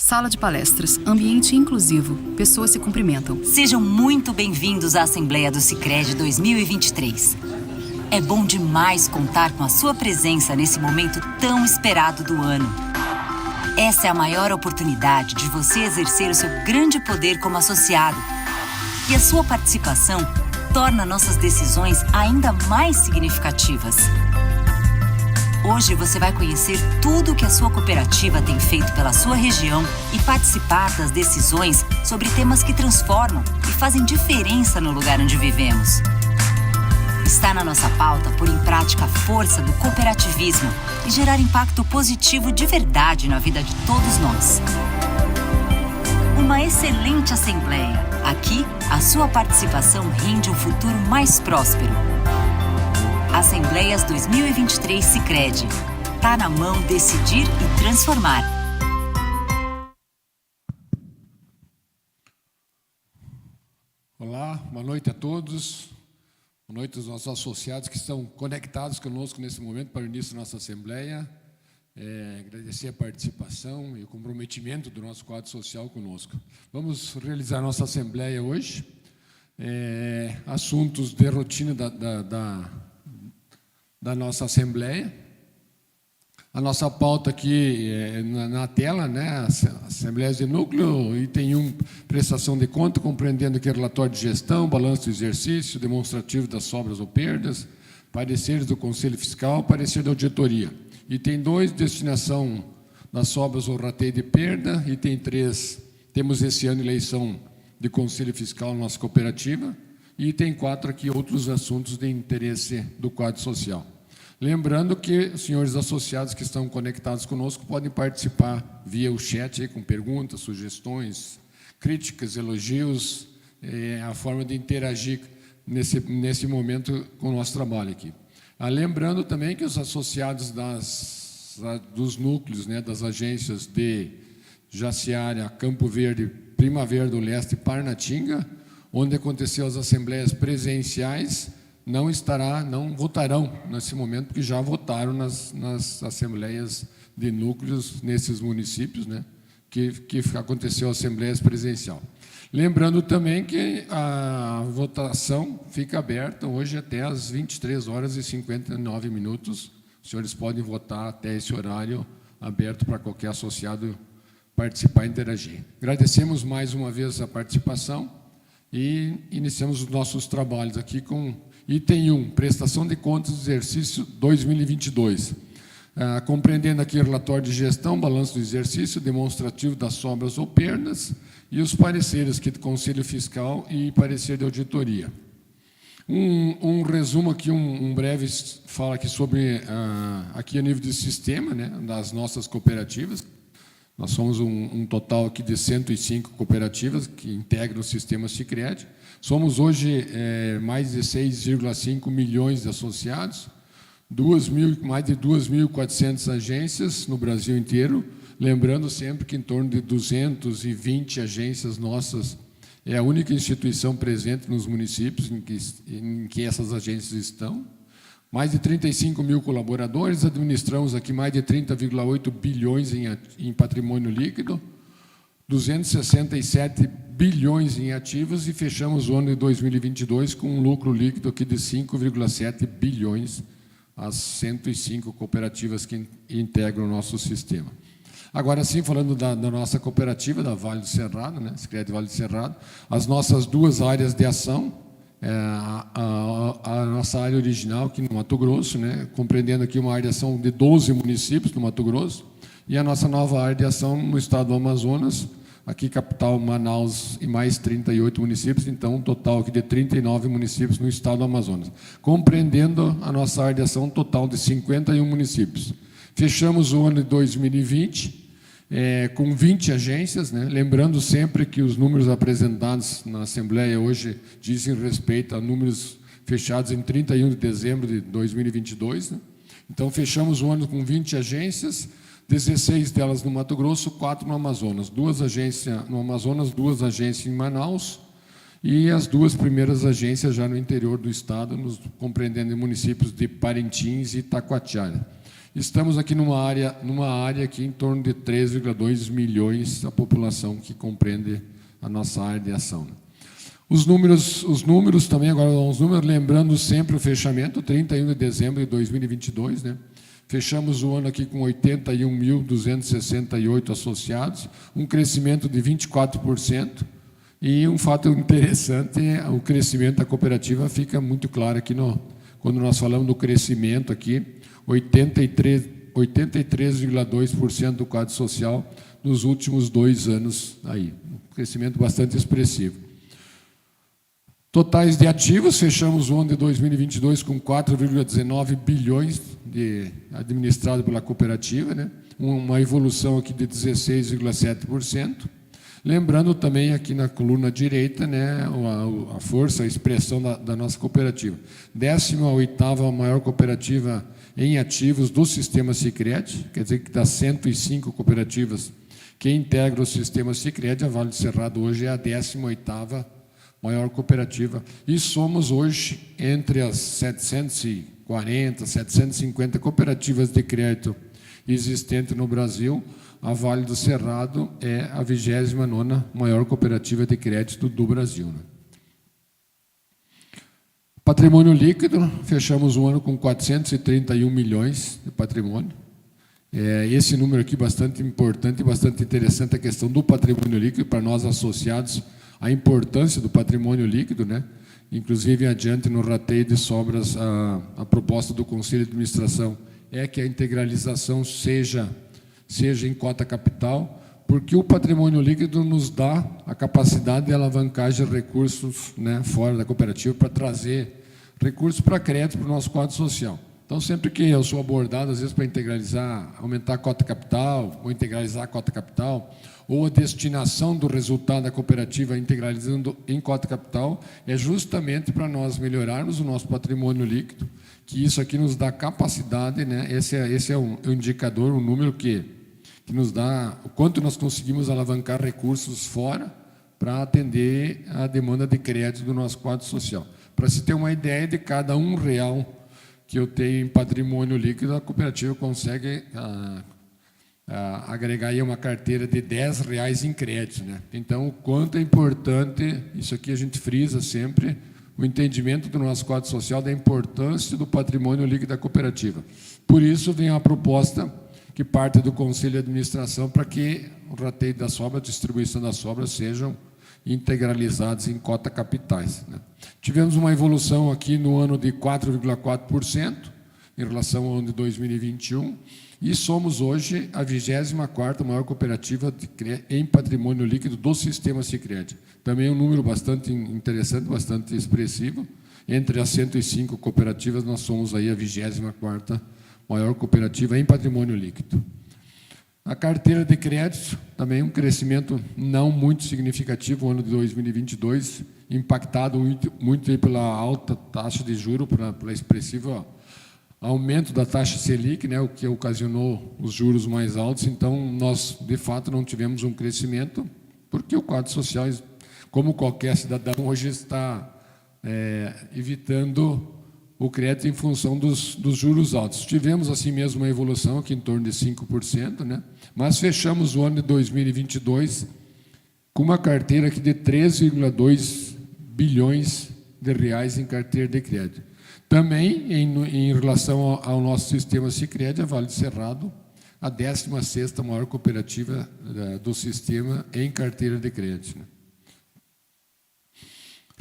Sala de palestras, ambiente inclusivo, pessoas se cumprimentam. Sejam muito bem-vindos à Assembleia do Sicredi 2023. É bom demais contar com a sua presença nesse momento tão esperado do ano. Essa é a maior oportunidade de você exercer o seu grande poder como associado. E a sua participação torna nossas decisões ainda mais significativas. Hoje você vai conhecer tudo o que a sua cooperativa tem feito pela sua região e participar das decisões sobre temas que transformam e fazem diferença no lugar onde vivemos. Está na nossa pauta pôr em prática a força do cooperativismo e gerar impacto positivo de verdade na vida de todos nós. Uma excelente assembleia. Aqui, a sua participação rende um futuro mais próspero. Assembleias 2023 Sicredi. Tá na mão decidir e transformar. Olá, boa noite a todos. Boa noite aos nossos associados que estão conectados conosco nesse momento para o início da nossa Assembleia. Agradecer a participação e o comprometimento do nosso quadro social conosco. Vamos realizar nossa Assembleia hoje. Assuntos de rotina da nossa Assembleia. A nossa pauta aqui na tela, né? Assembleias de núcleo, item 1, prestação de conta, compreendendo aqui relatório de gestão, balanço do exercício, demonstrativo das sobras ou perdas, pareceres do Conselho Fiscal, parecer da auditoria. Item 2, destinação das sobras ou rateio de perda. Item 3, temos esse ano eleição de Conselho Fiscal na nossa cooperativa. E item 4, aqui, outros assuntos de interesse do quadro social. Lembrando que os senhores associados que estão conectados conosco podem participar via o chat, aí, com perguntas, sugestões, críticas, elogios, a forma de interagir nesse momento com o nosso trabalho aqui. Lembrando também que os associados dos núcleos, né, das agências de Jaciara, Campo Verde, Primavera do Leste e Parnatinga, onde aconteceu as assembleias presenciais, não votarão nesse momento, porque já votaram nas assembleias de núcleos nesses municípios, né, que aconteceu assembleias presencial. Lembrando também que a votação fica aberta hoje até às 23h59. Os senhores podem votar até esse horário, aberto para qualquer associado participar e interagir. Agradecemos mais uma vez a participação e iniciamos os nossos trabalhos aqui com item 1, prestação de contas do exercício 2022. Compreendendo aqui o relatório de gestão, balanço do exercício, demonstrativo das sobras ou perdas e os pareceres aqui do Conselho Fiscal e parecer de auditoria. Um resumo aqui, um breve fala aqui sobre, aqui a nível de sistema, né, das nossas cooperativas. Nós somos um total aqui de 105 cooperativas que integram o sistema Sicredi. Somos hoje mais de 6,5 milhões de associados, mais de 2.400 agências no Brasil inteiro. Lembrando sempre que em torno de 220 agências nossas é a única instituição presente nos municípios em que essas agências estão. Mais de 35 mil colaboradores, administramos aqui mais de 30,8 bilhões em patrimônio líquido, 267 bilhões em ativos e fechamos o ano de 2022 com um lucro líquido aqui de 5,7 bilhões as 105 cooperativas que integram o nosso sistema. Agora sim, falando da nossa cooperativa, da Vale do Cerrado, né, Sicredi Vale do Cerrado, as nossas duas áreas de ação, a nossa área original aqui no Mato Grosso, né, compreendendo aqui uma área de ação de 12 municípios no Mato Grosso, e a nossa nova área de ação no estado do Amazonas, aqui capital Manaus e mais 38 municípios, então um total aqui de 39 municípios no estado do Amazonas, compreendendo a nossa área de ação total de 51 municípios. Fechamos o ano de 2020 com 20 agências, né? Lembrando sempre que os números apresentados na Assembleia hoje dizem respeito a números fechados em 31 de dezembro de 2022. Né? Então, fechamos o ano com 20 agências, 16 delas no Mato Grosso, 4 no Amazonas. 2 agências no Amazonas, 2 agências em Manaus e as 2 primeiras agências já no interior do estado, compreendendo municípios de Parintins e Taquatiara. Estamos aqui numa área aqui em torno de 3,2 milhões a população que compreende a nossa área de ação. Os números também, agora os números, lembrando sempre o fechamento, 31 de dezembro de 2022, né? Fechamos o ano aqui com 81.268 associados, um crescimento de 24%, e um fato interessante, o crescimento da cooperativa fica muito claro aqui quando nós falamos do crescimento aqui, 83,2% do quadro social nos últimos 2 anos aí, um crescimento bastante expressivo. Totais de ativos, fechamos o ano de 2022 com 4,19 bilhões administrado pela cooperativa, né? Uma evolução aqui de 16,7%. Lembrando também aqui na coluna direita, né, a força, a expressão da nossa cooperativa. 18ª maior cooperativa em ativos do sistema Sicredi, quer dizer que das 105 cooperativas que integram o sistema Sicredi, a Vale do Cerrado hoje é a 18ª maior cooperativa, e somos hoje entre as 740, 750 cooperativas de crédito existentes no Brasil, a Vale do Cerrado é a 29ª maior cooperativa de crédito do Brasil, né? Patrimônio líquido, fechamos o ano com 431 milhões de patrimônio. Esse número aqui bastante importante e bastante interessante, a questão do patrimônio líquido para nós associados, a importância do patrimônio líquido, né? Inclusive, adiante no rateio de sobras, a proposta do Conselho de Administração é que a integralização seja em cota capital, porque o patrimônio líquido nos dá a capacidade de alavancagem de recursos, né, fora da cooperativa para trazer recursos para crédito para o nosso quadro social. Então, sempre que eu sou abordado, às vezes, para integralizar, aumentar a cota capital, ou integralizar a cota capital, ou a destinação do resultado da cooperativa integralizando em cota capital, é justamente para nós melhorarmos o nosso patrimônio líquido, que isso aqui nos dá capacidade, né? Esse é um indicador, um número que nos dá o quanto nós conseguimos alavancar recursos fora para atender a demanda de crédito do nosso quadro social. Para se ter uma ideia, de cada R$1 que eu tenho em patrimônio líquido, a cooperativa consegue agregar aí uma carteira de R$10 em crédito, né? Então, o quanto é importante, isso aqui a gente frisa sempre, o entendimento do nosso quadro social da importância do patrimônio líquido da cooperativa. Por isso, vem a proposta que parte do Conselho de Administração para que o rateio da sobra, a distribuição das sobras sejam integralizados em cota capitais, né? Tivemos uma evolução aqui no ano de 4,4% em relação ao ano de 2021 e somos hoje a 24ª maior cooperativa em patrimônio líquido do sistema Sicredi. Também um número bastante interessante, bastante expressivo. Entre as 105 cooperativas, nós somos aí a 24ª maior cooperativa em patrimônio líquido. A carteira de crédito, também um crescimento não muito significativo, o ano de 2022, impactado muito pela alta taxa de juros, pela expressiva aumento da taxa Selic, né, o que ocasionou os juros mais altos. Então, nós, de fato, não tivemos um crescimento, porque o quadro social, como qualquer cidadão, hoje está evitando o crédito em função dos juros altos. Tivemos, assim mesmo, uma evolução aqui em torno de 5%, né? Mas fechamos o ano de 2022 com uma carteira aqui de 3,2 bilhões de reais em carteira de crédito. Também, em relação ao nosso sistema Sicredi, a Vale do Cerrado, a 16ª maior cooperativa do sistema em carteira de crédito, né?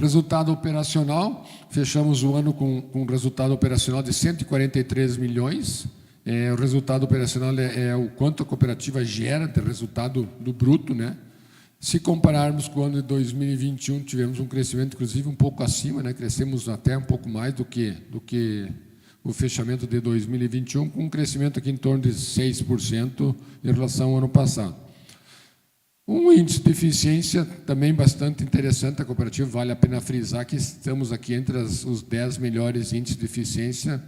Resultado operacional, fechamos o ano com um resultado operacional de 143 milhões. O resultado operacional é o quanto a cooperativa gera de resultado do bruto, né? Se compararmos com o ano de 2021, tivemos um crescimento, inclusive, um pouco acima, né? Crescemos até um pouco mais do que o fechamento de 2021, com um crescimento aqui em torno de 6% em relação ao ano passado. Um índice de eficiência também bastante interessante, a cooperativa, vale a pena frisar que estamos aqui entre os 10 melhores índices de eficiência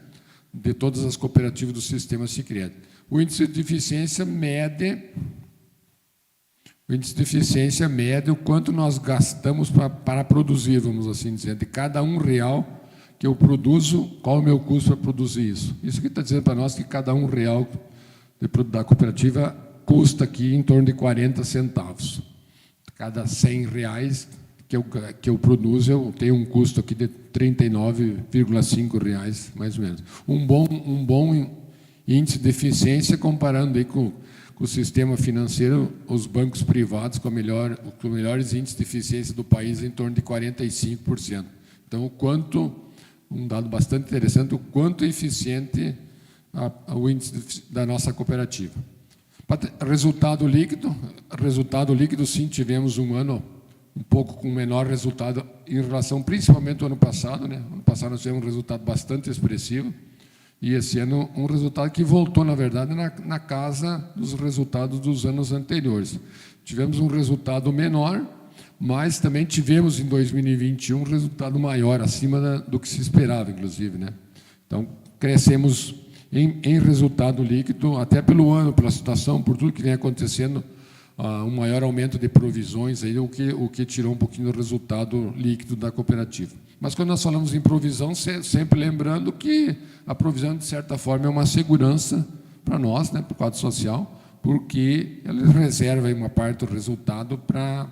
de todas as cooperativas do sistema Sicredi. O índice de eficiência mede o quanto nós gastamos para produzir, vamos assim dizer. De cada R$1 que eu produzo, qual é o meu custo para produzir isso. Isso que está dizendo para nós que cada R$1 da cooperativa custa aqui em torno de 40 centavos. Cada R$100 que eu produzo, eu tenho um custo aqui de R$39,5, mais ou menos. Um bom índice de eficiência, comparando aí com o sistema financeiro, os bancos privados com melhores índices de eficiência do país, em torno de 45%. Então, um dado bastante interessante, o quanto é eficiente o índice da nossa cooperativa. Resultado líquido, sim, tivemos um ano um pouco com menor resultado em relação, principalmente ao ano passado, né? Ano passado nós tivemos um resultado bastante expressivo, e esse ano um resultado que voltou, na verdade, na casa dos resultados dos anos anteriores. Tivemos um resultado menor, mas também tivemos em 2021 um resultado maior, acima do que se esperava, inclusive, né? Então, crescemos em resultado líquido, até pelo ano, pela situação, por tudo que vem acontecendo, um maior aumento de provisões, aí, o que tirou um pouquinho do resultado líquido da cooperativa. Mas, quando nós falamos em provisão, sempre lembrando que a provisão, de certa forma, é uma segurança para nós, né, para o quadro social, porque ela reserva aí uma parte do resultado para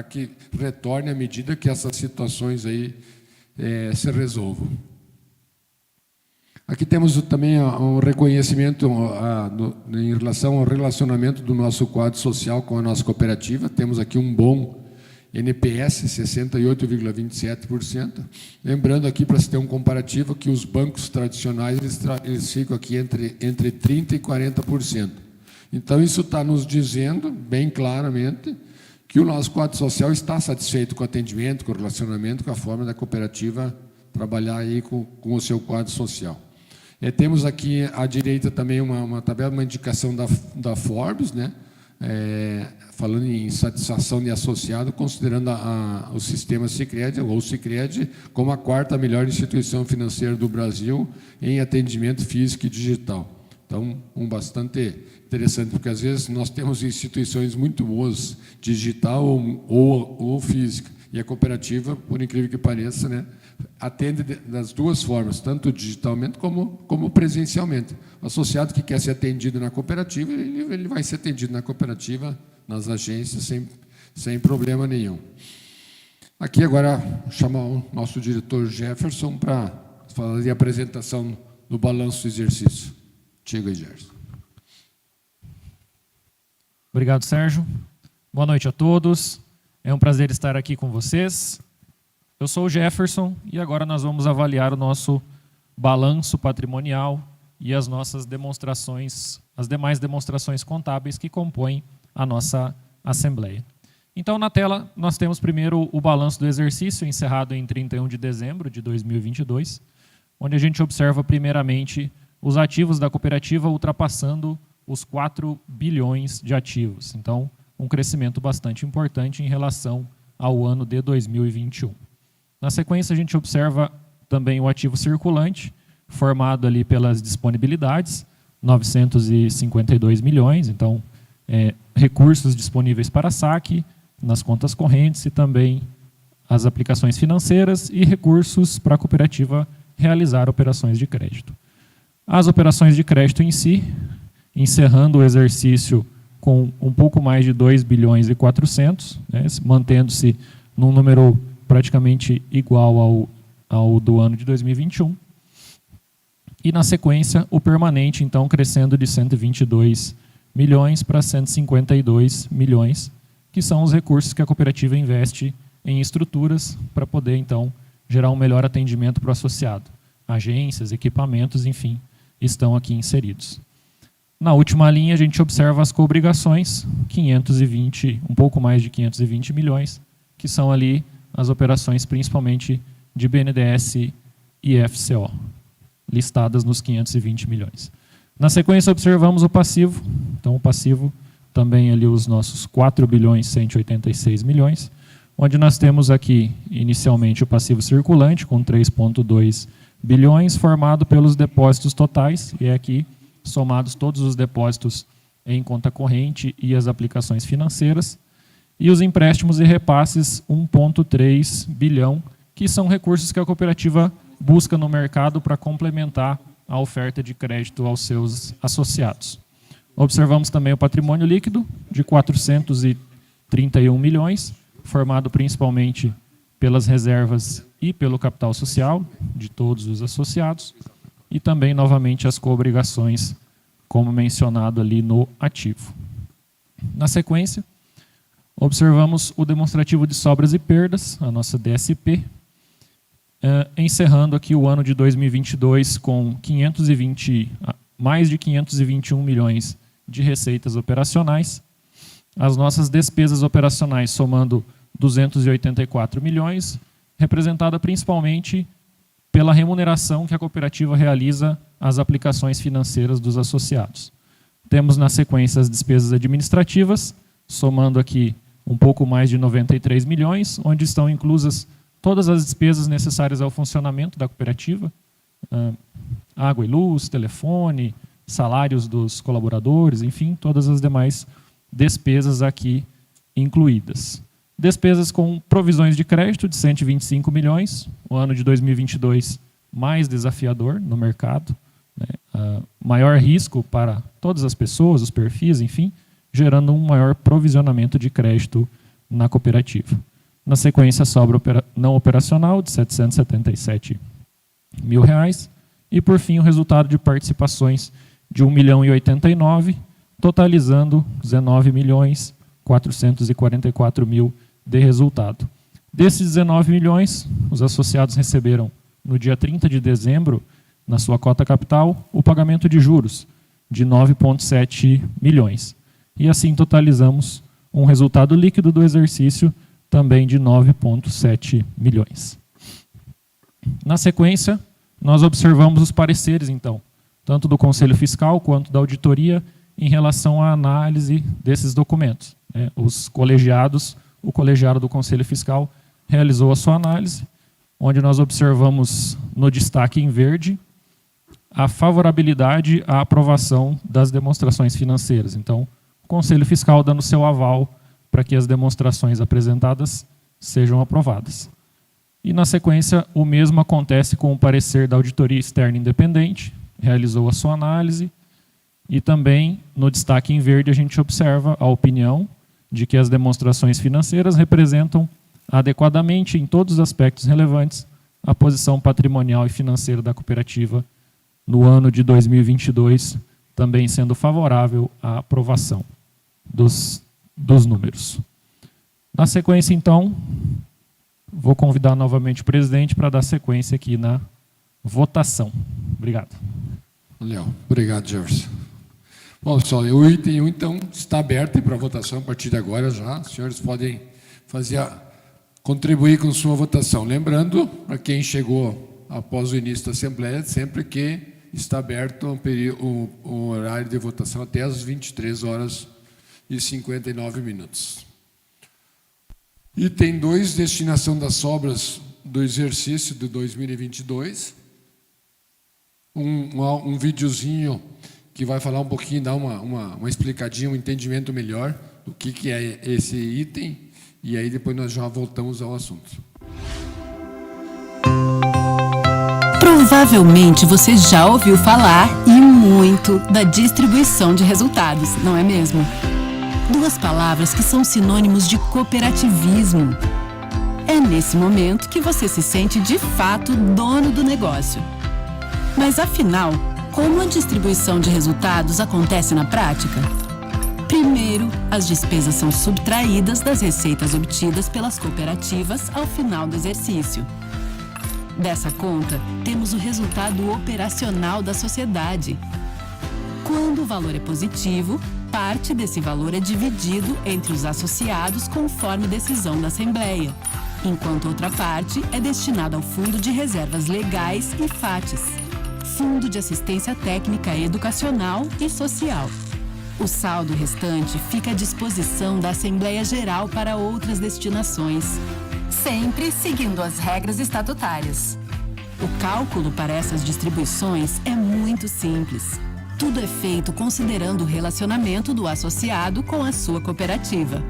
que retorne à medida que essas situações aí se resolvam. Aqui temos também um reconhecimento em relação ao relacionamento do nosso quadro social com a nossa cooperativa. Temos aqui um bom NPS, 68,27%. Lembrando aqui, para se ter um comparativo, que os bancos tradicionais eles ficam aqui entre 30% e 40%. Então, isso está nos dizendo, bem claramente, que o nosso quadro social está satisfeito com o atendimento, com o relacionamento, com a forma da cooperativa trabalhar aí com o seu quadro social. Temos aqui à direita também uma tabela, uma indicação da Forbes, né? Falando em satisfação de associado, considerando o sistema Sicredi, ou o Sicredi, como a 4ª melhor instituição financeira do Brasil em atendimento físico e digital. Então, bastante interessante, porque às vezes nós temos instituições muito boas, digital ou física, e a cooperativa, por incrível que pareça, né, atende das duas formas, tanto digitalmente como presencialmente. O associado que quer ser atendido na cooperativa, ele vai ser atendido na cooperativa, nas agências, sem problema nenhum. Aqui agora, chamar o nosso diretor Jefferson para fazer a apresentação do balanço do exercício. Chega aí, Gerson. Obrigado, Sérgio. Boa noite a todos. É um prazer estar aqui com vocês. Eu sou o Jefferson e agora nós vamos avaliar o nosso balanço patrimonial e as nossas demonstrações, as demais demonstrações contábeis que compõem a nossa Assembleia. Então, na tela, nós temos primeiro o balanço do exercício, encerrado em 31 de dezembro de 2022, onde a gente observa, primeiramente, os ativos da cooperativa ultrapassando os 4 bilhões de ativos. Então, um crescimento bastante importante em relação ao ano de 2021. Na sequência, a gente observa também o ativo circulante, formado ali pelas disponibilidades, 952 milhões, então, recursos disponíveis para saque, nas contas correntes e também as aplicações financeiras e recursos para a cooperativa realizar operações de crédito. As operações de crédito em si, encerrando o exercício com um pouco mais de 2 bilhões e 400, né, mantendo-se num número praticamente igual ao do ano de 2021. E, na sequência, o permanente, então, crescendo de 122 milhões para 152 milhões, que são os recursos que a cooperativa investe em estruturas para poder, então, gerar um melhor atendimento para o associado. Agências, equipamentos, enfim, estão aqui inseridos. Na última linha, a gente observa as coobrigações, 520, um pouco mais de 520 milhões, que são ali as operações principalmente de BNDES e FCO, listadas nos 520 milhões. Na sequência, observamos o passivo. Então, o passivo também ali os nossos 4 bilhões 186 milhões, onde nós temos aqui, inicialmente, o passivo circulante, com 3,2 bilhões, formado pelos depósitos totais, e aqui somados todos os depósitos em conta corrente e as aplicações financeiras, e os empréstimos e repasses, 1,3 bilhão, que são recursos que a cooperativa busca no mercado para complementar a oferta de crédito aos seus associados. Observamos também o patrimônio líquido de 431 milhões, formado principalmente pelas reservas e pelo capital social de todos os associados, e também, novamente, as coobrigações, como mencionado ali no ativo. Na sequência, observamos o demonstrativo de sobras e perdas, a nossa DSP, encerrando aqui o ano de 2022 com mais de 521 milhões de receitas operacionais. As nossas despesas operacionais somando 284 milhões, representada principalmente pela remuneração que a cooperativa realiza às aplicações financeiras dos associados. Temos na sequência as despesas administrativas, somando aqui um pouco mais de 93 milhões, onde estão inclusas todas as despesas necessárias ao funcionamento da cooperativa, água e luz, telefone, salários dos colaboradores, enfim, todas as demais despesas aqui incluídas. Despesas com provisões de crédito de 125 milhões, o ano de 2022 mais desafiador no mercado, né? Maior risco para todas as pessoas, os perfis, enfim, gerando um maior provisionamento de crédito na cooperativa. Na sequência, sobra não operacional de 777 mil reais e, por fim, o resultado de participações de 1.089.000, totalizando 19.444.000 de resultado. Desses 19 milhões, os associados receberam no dia 30 de dezembro, na sua cota capital, o pagamento de juros de 9,7 milhões. E assim totalizamos um resultado líquido do exercício também de 9,7 milhões. Na sequência, nós observamos os pareceres, então, tanto do Conselho Fiscal quanto da auditoria em relação à análise desses documentos. Os colegiados, o colegiado do Conselho Fiscal realizou a sua análise, onde nós observamos no destaque em verde a favorabilidade à aprovação das demonstrações financeiras. Então, o Conselho Fiscal dando seu aval para que as demonstrações apresentadas sejam aprovadas. E, na sequência, o mesmo acontece com o parecer da auditoria externa independente, realizou a sua análise, e também, no destaque em verde, a gente observa a opinião de que as demonstrações financeiras representam adequadamente, em todos os aspectos relevantes, a posição patrimonial e financeira da cooperativa no ano de 2022, também sendo favorável à aprovação dos números. Na sequência, então, vou convidar novamente o presidente para dar sequência aqui na votação. Obrigado. Legal. Obrigado, Jefferson. Bom, pessoal, o item 1, então, está aberto para votação a partir de agora já. Os senhores podem contribuir com sua votação. Lembrando, para quem chegou após o início da Assembleia, sempre que está aberto o horário de votação até às 23h59. Item 2, destinação das sobras do exercício de 2022. Um videozinho que vai falar um pouquinho, dar uma explicadinha, um entendimento melhor do que é esse item, e aí depois nós já voltamos ao assunto. Provavelmente você já ouviu falar, e muito, da distribuição de resultados, não é mesmo? Duas palavras que são sinônimos de cooperativismo. É nesse momento que você se sente de fato dono do negócio. Mas afinal, como a distribuição de resultados acontece na prática? Primeiro, as despesas são subtraídas das receitas obtidas pelas cooperativas ao final do exercício. Dessa conta, temos o resultado operacional da sociedade. Quando o valor é positivo, parte desse valor é dividido entre os associados conforme decisão da Assembleia, enquanto outra parte é destinada ao Fundo de Reservas Legais e FATES, Fundo de Assistência Técnica Educacional e Social. O saldo restante fica à disposição da Assembleia Geral para outras destinações, sempre seguindo as regras estatutárias. O cálculo para essas distribuições é muito simples. Tudo é feito considerando o relacionamento do associado com a sua cooperativa.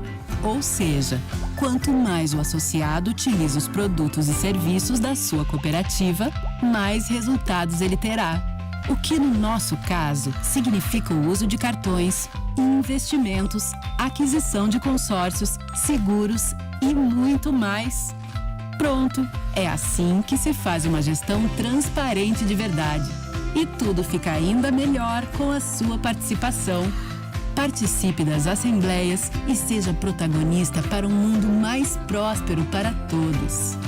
Ou seja, quanto mais o associado utiliza os produtos e serviços da sua cooperativa, mais resultados ele terá. O que, no nosso caso, significa o uso de cartões, investimentos, aquisição de consórcios, seguros e muito mais. Pronto, é assim que se faz uma gestão transparente de verdade. E tudo fica ainda melhor com a sua participação. Participe das assembleias e seja protagonista para um mundo mais próspero para todos.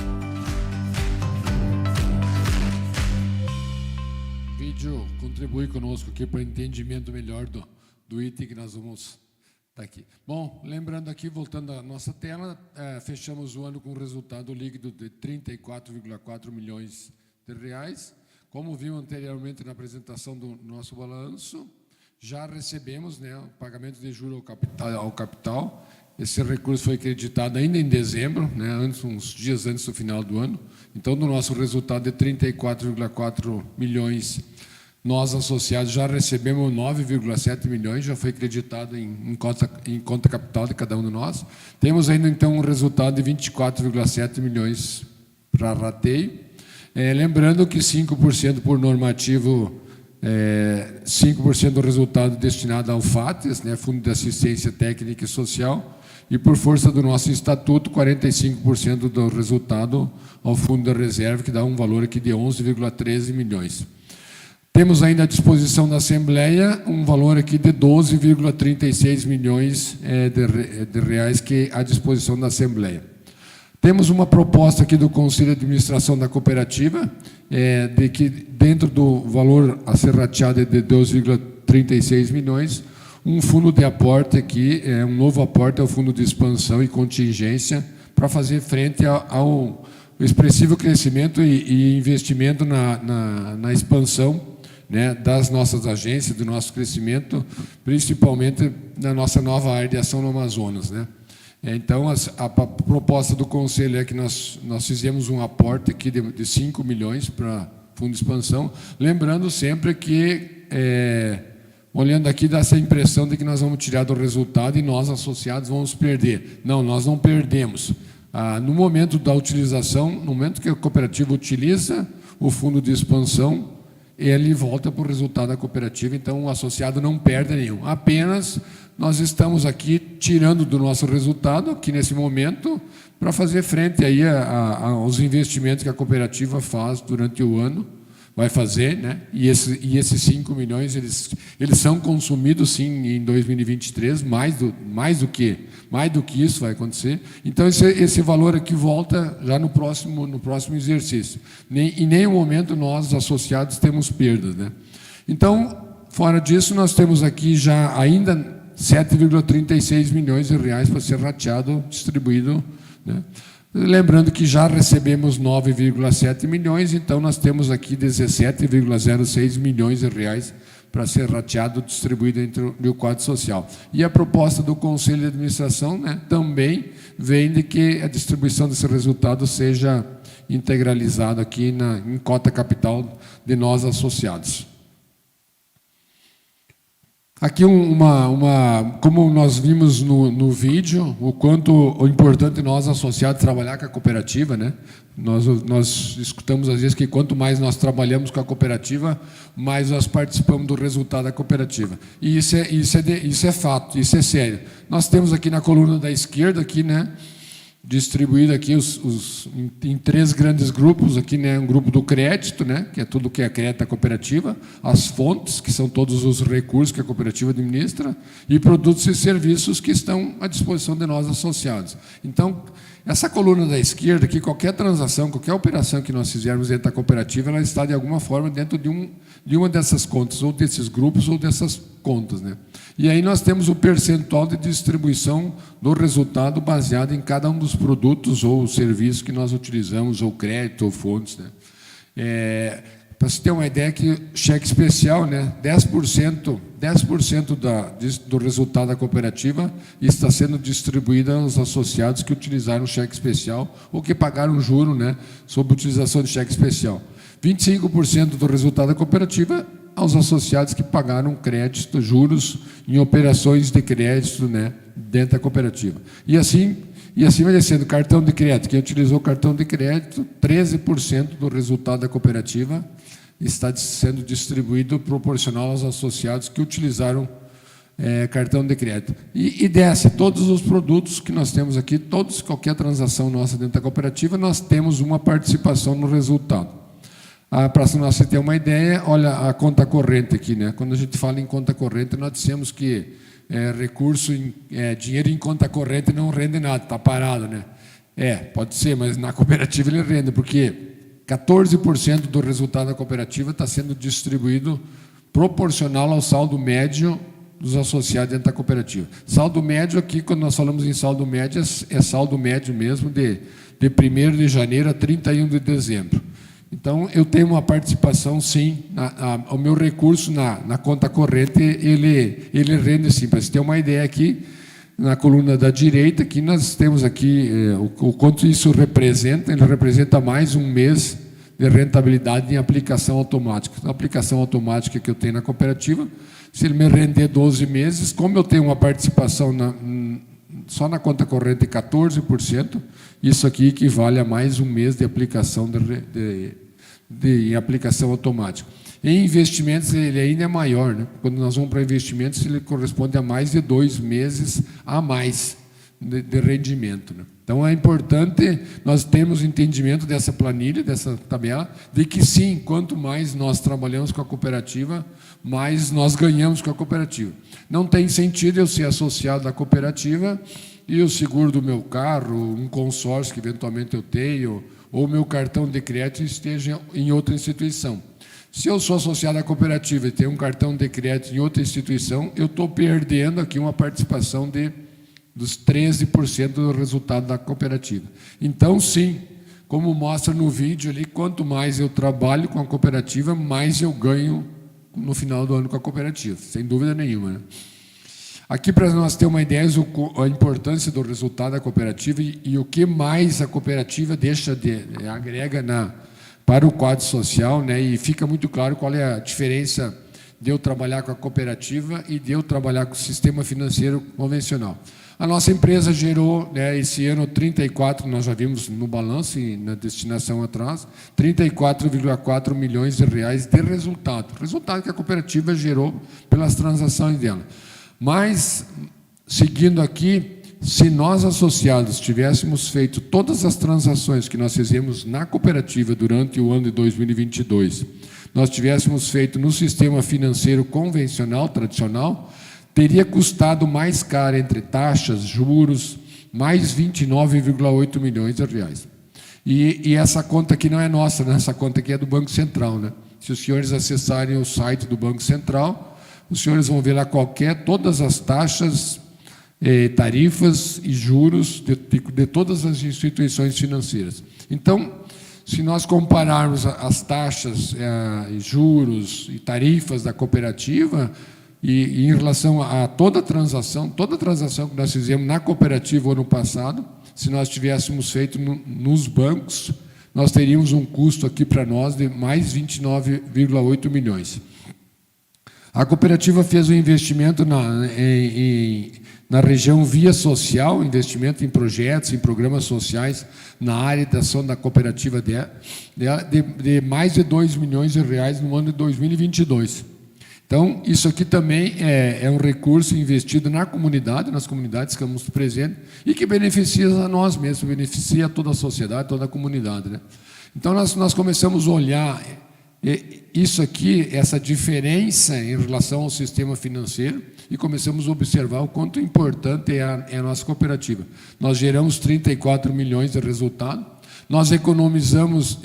O vídeo contribui conosco aqui para o entendimento melhor do item que nós vamos estar aqui. Bom, lembrando aqui, voltando à nossa tela, fechamos o ano com um resultado líquido de 34,4 milhões de reais. Como vimos anteriormente na apresentação do nosso balanço, já recebemos, né, o pagamento de juros ao capital. Esse recurso foi acreditado ainda em dezembro, né, uns dias antes do final do ano. Então, do nosso resultado de 34,4 milhões, nós associados já recebemos 9,7 milhões, já foi acreditado em conta capital de cada um de nós. Temos ainda, então, um resultado de 24,7 milhões para rateio. Lembrando que 5% por normativo, 5% do resultado destinado ao FATES, né, Fundo de Assistência Técnica e Social, e por força do nosso estatuto, 45% do resultado ao Fundo da Reserva, que dá um valor aqui de 11,13 milhões. Temos ainda à disposição da Assembleia um valor aqui de 12,36 milhões de reais que à disposição da Assembleia. Temos uma proposta aqui do Conselho de Administração da Cooperativa, de que dentro do valor a ser rateado de 12,36 milhões, um fundo de aporte aqui, um novo aporte ao Fundo de Expansão e Contingência, para fazer frente ao expressivo crescimento e investimento na expansão, né, das nossas agências, do nosso crescimento, principalmente na nossa nova área de ação no Amazonas, né? Então, a proposta do Conselho é que nós fizemos um aporte aqui de 5 milhões para Fundo de Expansão, lembrando sempre que, olhando aqui, dá essa impressão de que nós vamos tirar do resultado e nós, associados, vamos perder. Não, nós não perdemos. No momento da utilização, no momento que a cooperativa utiliza o Fundo de Expansão, ele volta para o resultado da cooperativa, então o associado não perde nenhum. Apenas nós estamos aqui tirando do nosso resultado, aqui nesse momento, para fazer frente aí aos investimentos que a cooperativa faz durante o ano, vai fazer, né? E esses 5 milhões, eles são consumidos, sim, em 2023, mais do que isso vai acontecer. Então, esse valor aqui volta já no próximo exercício. Em nenhum momento nós, associados, temos perdas, né? Então, fora disso, nós temos aqui já ainda 7,36 milhões de reais para ser rateado, distribuído, né? Lembrando que já recebemos 9,7 milhões, então nós temos aqui 17,06 milhões de reais para ser rateado, distribuído entre o quadro social. E a proposta do Conselho de Administração, né, também vem de que a distribuição desse resultado seja integralizada aqui em cota capital de nós associados. Aqui como nós vimos no vídeo, o quanto importante nós associados trabalhar com a cooperativa, né? Nós escutamos às vezes que quanto mais nós trabalhamos com a cooperativa, mais nós participamos do resultado da cooperativa. E isso é fato, isso é sério. Nós temos aqui na coluna da esquerda aqui, né, distribuído aqui em 3 grandes grupos, aqui, né, um grupo do crédito, né, que é tudo que é crédito da cooperativa, as fontes, que são todos os recursos que a cooperativa administra, e produtos e serviços que estão à disposição de nós associados. Então, essa coluna da esquerda aqui, qualquer transação, qualquer operação que nós fizermos dentro da cooperativa, ela está de alguma forma dentro de uma dessas contas, ou desses grupos, ou dessas contas, né? E aí nós temos o percentual de distribuição do resultado baseado em cada um dos produtos ou serviços que nós utilizamos, ou crédito, ou fontes, né? Para você ter uma ideia, que cheque especial, né, 10% do resultado da cooperativa está sendo distribuído aos associados que utilizaram o cheque especial ou que pagaram juro, né, sobre a utilização de cheque especial. 25% do resultado da cooperativa aos associados que pagaram crédito, juros em operações de crédito, né, dentro da cooperativa. E assim vai descendo. Cartão de crédito. Quem utilizou o cartão de crédito, 13% do resultado da cooperativa está sendo distribuído proporcional aos associados que utilizaram cartão de crédito. E desce todos os produtos que nós temos aqui, qualquer transação nossa dentro da cooperativa, nós temos uma participação no resultado. Para você ter uma ideia, olha a conta corrente aqui, né? Quando a gente fala em conta corrente, nós dissemos que dinheiro em conta corrente não rende nada, está parado, né? Pode ser, mas na cooperativa ele rende, porque 14% do resultado da cooperativa está sendo distribuído proporcional ao saldo médio dos associados dentro da cooperativa. Saldo médio aqui, quando nós falamos em saldo médio, é saldo médio mesmo de 1º de janeiro a 31 de dezembro. Então, eu tenho uma participação, sim, o meu recurso na conta corrente, ele rende, sim. Para você ter uma ideia aqui, na coluna da direita, aqui nós temos aqui o quanto isso representa. Ele representa mais um mês de rentabilidade em aplicação automática. Então, a aplicação automática que eu tenho na cooperativa, se ele me render 12 meses, como eu tenho uma participação só na conta corrente de 14%, isso aqui equivale a mais um mês de aplicação em aplicação automática. Em investimentos, ele ainda é maior, né? Quando nós vamos para investimentos, ele corresponde a mais de 2 meses a mais de rendimento, né? Então, é importante nós termos entendimento dessa planilha, dessa tabela, de que, sim, quanto mais nós trabalhamos com a cooperativa, mais nós ganhamos com a cooperativa. Não tem sentido eu ser associado à cooperativa e o seguro do meu carro, um consórcio que eventualmente eu tenho, ou meu cartão de crédito esteja em outra instituição. Se eu sou associado à cooperativa e tenho um cartão de crédito em outra instituição, eu estou perdendo aqui uma participação dos 13% do resultado da cooperativa. Então, sim, como mostra no vídeo ali, quanto mais eu trabalho com a cooperativa, mais eu ganho no final do ano com a cooperativa, sem dúvida nenhuma, né? Aqui, para nós ter uma ideia, a importância do resultado da cooperativa e o que mais a cooperativa agrega para o quadro social, né? E fica muito claro qual é a diferença de eu trabalhar com a cooperativa e de eu trabalhar com o sistema financeiro convencional. A nossa empresa gerou, né, esse ano 34, nós já vimos no balanço e na destinação atrás, 34,4 milhões de reais de resultado. Resultado que a cooperativa gerou pelas transações dela. Mas, seguindo aqui, se nós associados tivéssemos feito todas as transações que nós fizemos na cooperativa durante o ano de 2022, nós tivéssemos feito no sistema financeiro convencional, tradicional, teria custado mais caro entre taxas, juros, mais 29,8 milhões de reais. E essa conta aqui não é nossa, né? Essa conta aqui é do Banco Central, né? Se os senhores acessarem o site do Banco Central, os senhores vão ver lá todas as taxas, tarifas e juros de todas as instituições financeiras. Então, se nós compararmos as taxas, juros e tarifas da cooperativa, e em relação a toda transação que nós fizemos na cooperativa ano passado, se nós tivéssemos feito nos bancos, nós teríamos um custo aqui para nós de mais 29,8 milhões. A cooperativa fez um investimento na região Via Social, investimento em projetos, em programas sociais, na área da ação da cooperativa de mais de 2 milhões de reais no ano de 2022. Então, isso aqui também é um recurso investido na comunidade, nas comunidades que estamos presentes, e que beneficia a nós mesmos, beneficia toda a sociedade, toda a comunidade, né? Então, nós começamos a olhar isso aqui, essa diferença em relação ao sistema financeiro, e começamos a observar o quanto importante é a nossa cooperativa. Nós geramos 34 milhões de resultado, nós economizamos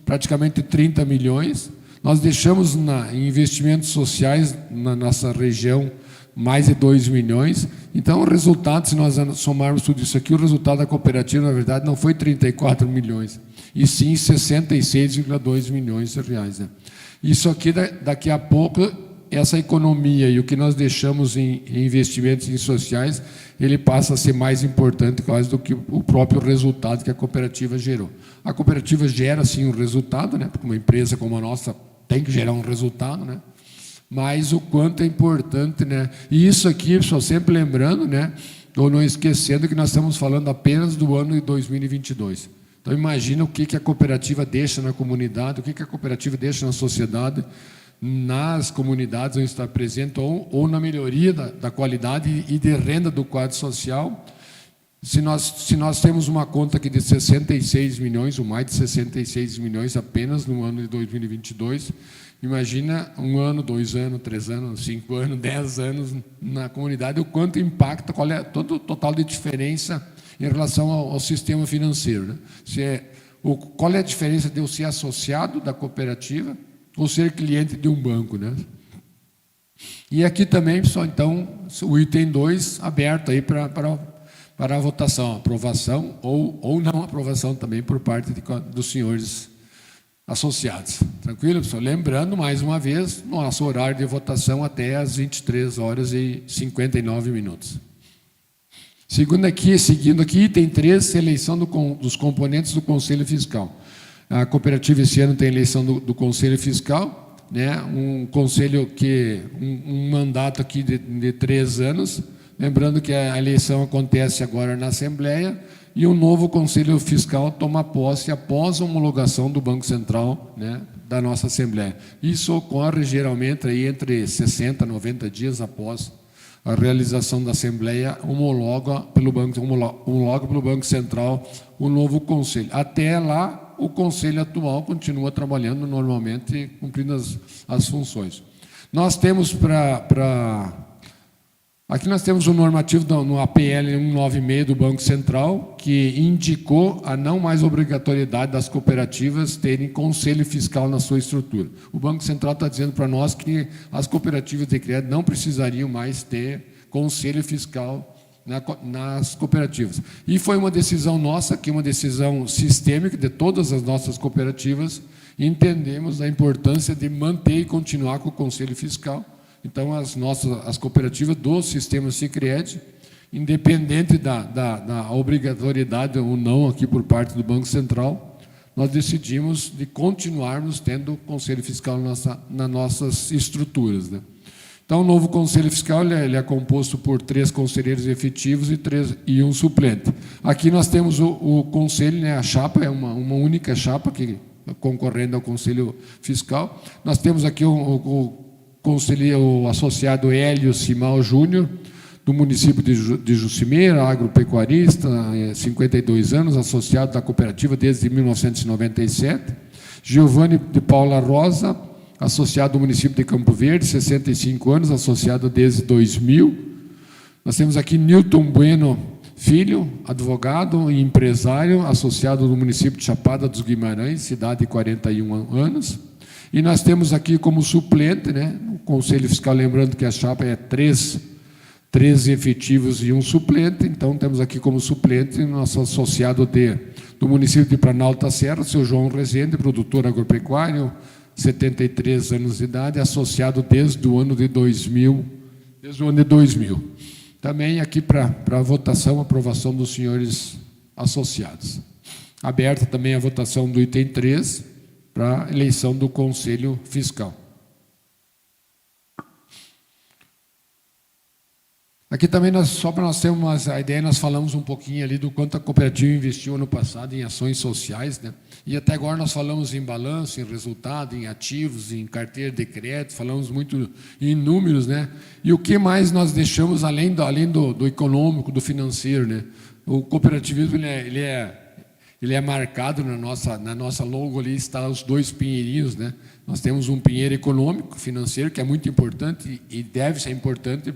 praticamente 30 milhões, nós deixamos em investimentos sociais na nossa região mais de 2 milhões. Então, o resultado, se nós somarmos tudo isso aqui, o resultado da cooperativa, na verdade, não foi 34 milhões, e sim 66,2 milhões de reais, né? Isso aqui, daqui a pouco, essa economia e o que nós deixamos em investimentos em sociais, ele passa a ser mais importante quase do que o próprio resultado que a cooperativa gerou. A cooperativa gera, sim, um resultado, né? Porque uma empresa como a nossa tem que gerar um resultado, né? mas o quanto é importante, né? E isso aqui, pessoal, sempre lembrando, né? Ou não esquecendo que nós estamos falando apenas do ano de 2022. Então, imagina o que a cooperativa deixa na comunidade, o que a cooperativa deixa na sociedade, nas comunidades onde está presente, ou na melhoria da qualidade e de renda do quadro social. Se nós temos uma conta aqui de 66 milhões, ou mais de 66 milhões apenas no ano de 2022, imagina 1 ano, 2 anos, 3 anos, 5 anos, 10 anos na comunidade, o quanto impacta, qual é todo o total de diferença em relação ao sistema financeiro, né? Qual é a diferença de eu ser associado da cooperativa ou ser cliente de um banco, né? E aqui também, pessoal, então, o item 2 aberto aí para a votação, aprovação ou não aprovação também por parte dos senhores associados. Tranquilo, pessoal? Lembrando, mais uma vez, nosso horário de votação até às 23h59. Seguindo aqui, item 3, eleição dos componentes do Conselho Fiscal. A cooperativa esse ano tem eleição do Conselho Fiscal, né? Um conselho um mandato aqui de 3 anos. Lembrando que a eleição acontece agora na Assembleia e o novo Conselho Fiscal toma posse após a homologação do Banco Central, né, da nossa Assembleia. Isso ocorre geralmente aí entre 60 a 90 dias após a realização da Assembleia, homologa pelo Banco Central o novo Conselho. Até lá, o Conselho atual continua trabalhando normalmente, cumprindo as funções. Nós temos aqui nós temos um normativo no APL 196 do Banco Central, que indicou a não mais obrigatoriedade das cooperativas terem conselho fiscal na sua estrutura. O Banco Central está dizendo para nós que as cooperativas de crédito não precisariam mais ter conselho fiscal nas cooperativas. E foi uma decisão nossa, que é uma decisão sistêmica de todas as nossas cooperativas, e entendemos a importância de manter e continuar com o conselho fiscal. Então, as cooperativas do sistema Sicredi, independente da obrigatoriedade ou não aqui por parte do Banco Central, nós decidimos de continuarmos tendo conselho fiscal nas nossas estruturas, né? Então, o novo conselho fiscal ele é composto por 3 conselheiros efetivos e um suplente. Aqui nós temos o conselho, né? A chapa é uma única chapa que concorrendo ao conselho fiscal. Nós temos aqui o associado Hélio Simal Júnior, do município de Jucimeira, agropecuarista, 52 anos, associado da cooperativa desde 1997. Giovanni de Paula Rosa, associado do município de Campo Verde, 65 anos, associado desde 2000. Nós temos aqui Newton Bueno Filho, advogado e empresário, associado do município de Chapada dos Guimarães, cidade de 41 anos. E nós temos aqui como suplente, né, o Conselho Fiscal, lembrando que a chapa é 3 efetivos e um suplente, então temos aqui como suplente nosso associado do município de Planalto da Serra, seu João Rezende, produtor agropecuário, 73 anos de idade, associado desde o ano de 2000. Também aqui para votação, aprovação dos senhores associados. Aberta também a votação do item 3, para a eleição do Conselho Fiscal. Aqui também, só para nós termos a ideia, nós falamos um pouquinho ali do quanto a cooperativa investiu ano passado em ações sociais, né? E até agora nós falamos em balanço, em resultado, em ativos, em carteira de crédito, falamos muito em números, né? E o que mais nós deixamos além do econômico, do financeiro, né? O cooperativismo ele é marcado na nossa logo ali, está os 2 pinheirinhos, né? Nós temos um pinheiro econômico, financeiro, que é muito importante e deve ser importante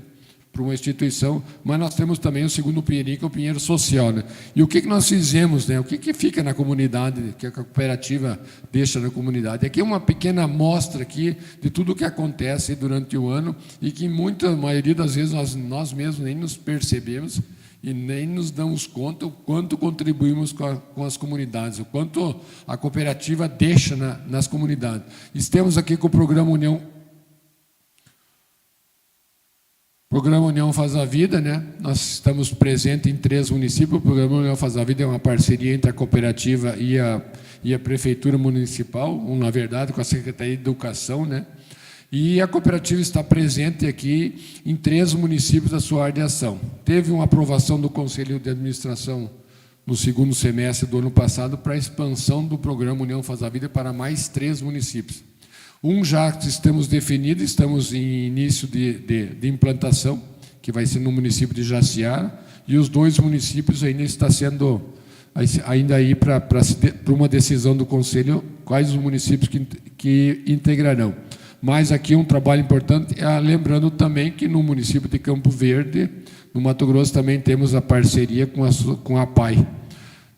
para uma instituição, mas nós temos também o segundo pinheirinho, que é o pinheiro social, né? E o que nós fizemos, né? O que fica na comunidade, que a cooperativa deixa na comunidade? Aqui é uma pequena amostra aqui de tudo o que acontece durante o ano e que, maioria das vezes, nós mesmos nem nos percebemos e nem nos damos conta o quanto contribuímos com as comunidades, o quanto a cooperativa deixa nas comunidades. Estamos aqui com o Programa União Faz a Vida, né? Nós estamos presentes em 3 municípios. O Programa União Faz a Vida é uma parceria entre a cooperativa e a Prefeitura Municipal, na verdade, com a Secretaria de Educação, né? E a cooperativa está presente aqui em 3 municípios da sua área de ação. Teve uma aprovação do Conselho de Administração no segundo semestre do ano passado para a expansão do programa União Faz a Vida para mais 3 municípios. Um já estamos definidos, estamos em início de implantação, que vai ser no município de Jaciara, e os 2 municípios ainda está sendo aí para uma decisão do Conselho quais os municípios que integrarão. Mas aqui um trabalho importante, lembrando também que no município de Campo Verde, no Mato Grosso, também temos a parceria com a PAI.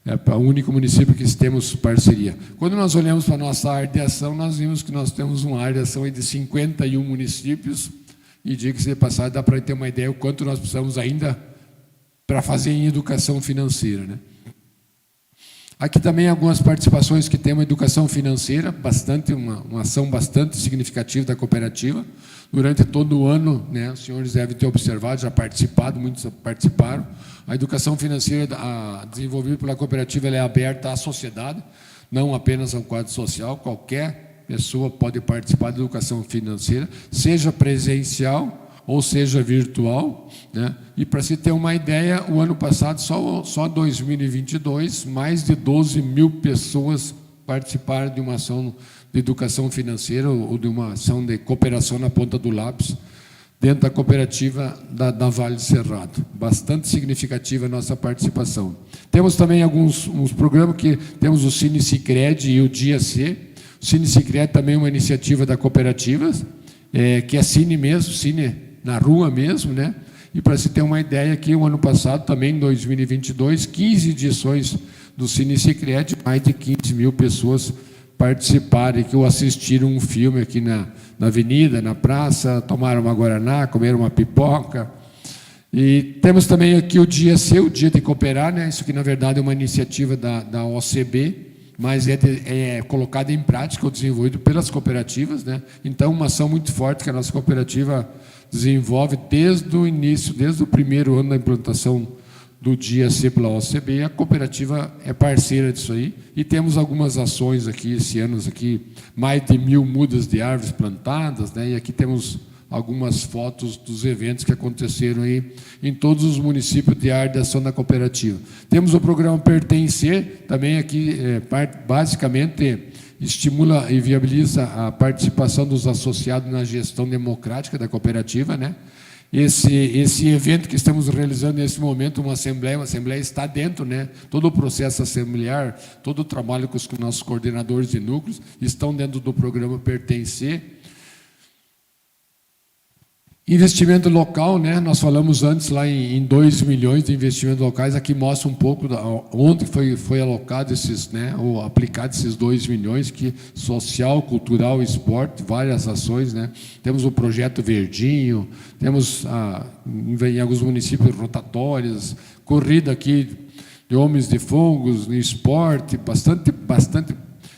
É o único município que temos parceria. Quando nós olhamos para a nossa área de ação, nós vimos que nós temos uma área de ação de 51 municípios, e diga-se de passagem, dá para ter uma ideia o quanto nós precisamos ainda para fazer em educação financeira, né? Aqui também algumas participações que tem uma educação financeira, uma ação bastante significativa da cooperativa. Durante todo o ano, né, os senhores devem ter observado, já participado, muitos participaram. A educação financeira desenvolvida pela cooperativa ela é aberta à sociedade, não apenas ao quadro social. Qualquer pessoa pode participar da educação financeira, seja presencial ou seja virtual, né? E para se ter uma ideia, o ano passado, só 2022, mais de 12 mil pessoas participaram de uma ação de educação financeira ou de uma ação de cooperação na ponta do lápis, dentro da cooperativa da Vale do Cerrado. Bastante significativa a nossa participação. Temos também uns programas que temos o Cine Sicredi e o Dia C. O Cine Sicredi também é uma iniciativa da cooperativa, que é cine mesmo, cine na rua mesmo, né? E para se ter uma ideia, aqui, o ano passado, também em 2022, 15 edições do Cine Sicredi, mais de 15 mil pessoas participaram e que assistiram um filme aqui na avenida, na praça, tomaram uma guaraná, comeram uma pipoca. E temos também aqui o Dia C, o Dia de Cooperar, né? Isso aqui, na verdade, é uma iniciativa da OCB, mas é colocada em prática ou desenvolvido pelas cooperativas, né? Então, uma ação muito forte que a nossa cooperativa desenvolve desde o início, desde o primeiro ano da implantação do Dia C pela OCB. A cooperativa é parceira disso aí, e temos algumas ações aqui, esse ano, aqui, mais de 1000 mudas de árvores plantadas, né? E aqui temos algumas fotos dos eventos que aconteceram aí em todos os municípios de área de ação da cooperativa. Temos o programa Pertencer, também aqui, basicamente, estimula e viabiliza a participação dos associados na gestão democrática da cooperativa, né? Esse evento que estamos realizando nesse momento, uma assembleia está dentro, né? Todo o processo assemblear, todo o trabalho com os nossos coordenadores de núcleos estão dentro do programa Pertencer. Investimento local, né? Nós falamos antes lá em 2 milhões de investimentos locais. Aqui mostra um pouco onde foi alocado esses, né? Ou aplicado esses 2 milhões, que social, cultural, esporte, várias ações, né? Temos o projeto Verdinho, temos em alguns municípios rotatórias, corrida aqui de homens de fungos, no esporte, bastante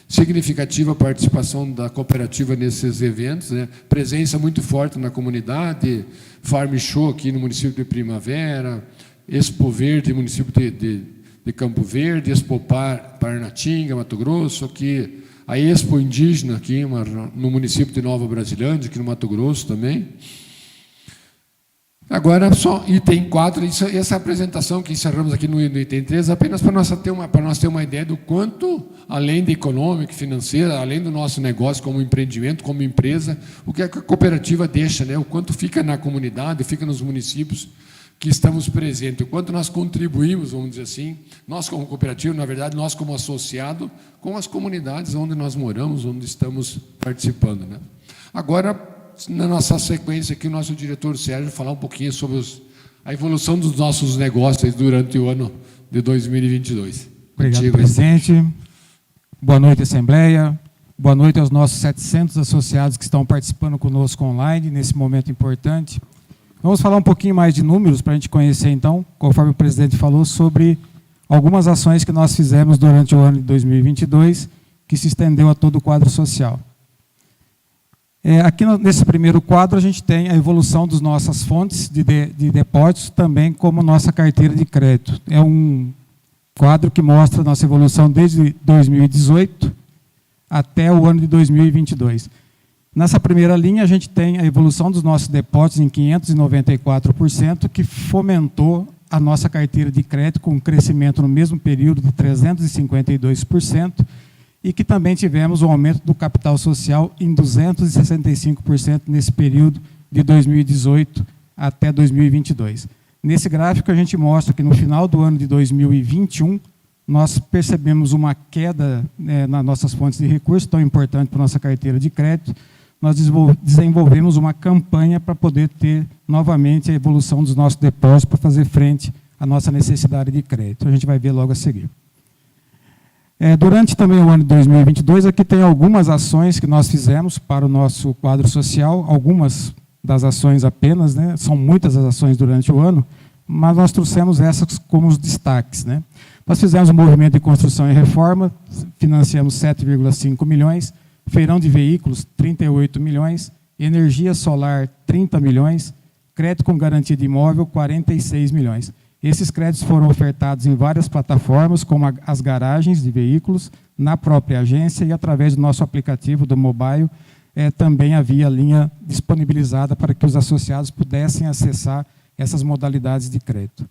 significativa a participação da cooperativa nesses eventos, né? Presença muito forte na comunidade, Farm Show aqui no município de Primavera, Expo Verde, município de Campo Verde, Expo Parnatinga, Mato Grosso, aqui a Expo Indígena aqui no município de Nova Brasilândia, aqui no Mato Grosso também. Agora, só item 4, essa apresentação que encerramos aqui no item 3, apenas para nós ter uma ideia do quanto, além de econômico, financeira, além do nosso negócio como empreendimento, como empresa, o que a cooperativa deixa, né? O quanto fica na comunidade, fica nos municípios que estamos presentes, o quanto nós contribuímos, vamos dizer assim, nós como cooperativa, na verdade, nós como associado, com as comunidades onde nós moramos, onde estamos participando, né? Agora, na nossa sequência aqui, o nosso diretor Sérgio falar um pouquinho sobre a evolução dos nossos negócios durante o ano de 2022. Obrigado, presidente. Boa noite, Assembleia. Boa noite aos nossos 700 associados que estão participando conosco online, nesse momento importante. Vamos falar um pouquinho mais de números, para a gente conhecer, então, conforme o presidente falou, sobre algumas ações que nós fizemos durante o ano de 2022, que se estendeu a todo o quadro social. Aqui nesse primeiro quadro a gente tem a evolução das nossas fontes de depósitos, também como nossa carteira de crédito. É um quadro que mostra a nossa evolução desde 2018 até o ano de 2022. Nessa primeira linha, a gente tem a evolução dos nossos depósitos em 594%, que fomentou a nossa carteira de crédito com um crescimento no mesmo período de 352%, e que também tivemos um aumento do capital social em 265% nesse período de 2018 até 2022. Nesse gráfico, a gente mostra que no final do ano de 2021, nós percebemos uma queda nas nossas fontes de recursos, tão importante para a nossa carteira de crédito. Nós desenvolvemos uma campanha para poder ter novamente a evolução dos nossos depósitos para fazer frente à nossa necessidade de crédito. A gente vai ver logo a seguir. Durante também o ano de 2022, aqui tem algumas ações que nós fizemos para o nosso quadro social, algumas das ações apenas, né? São muitas as ações durante o ano, mas nós trouxemos essas como os destaques, né? Nós fizemos um movimento de construção e reforma, financiamos 7,5 milhões, feirão de veículos, 38 milhões, energia solar, 30 milhões, crédito com garantia de imóvel, 46 milhões. Esses créditos foram ofertados em várias plataformas, como as garagens de veículos, na própria agência e através do nosso aplicativo do mobile, também havia linha disponibilizada para que os associados pudessem acessar essas modalidades de crédito.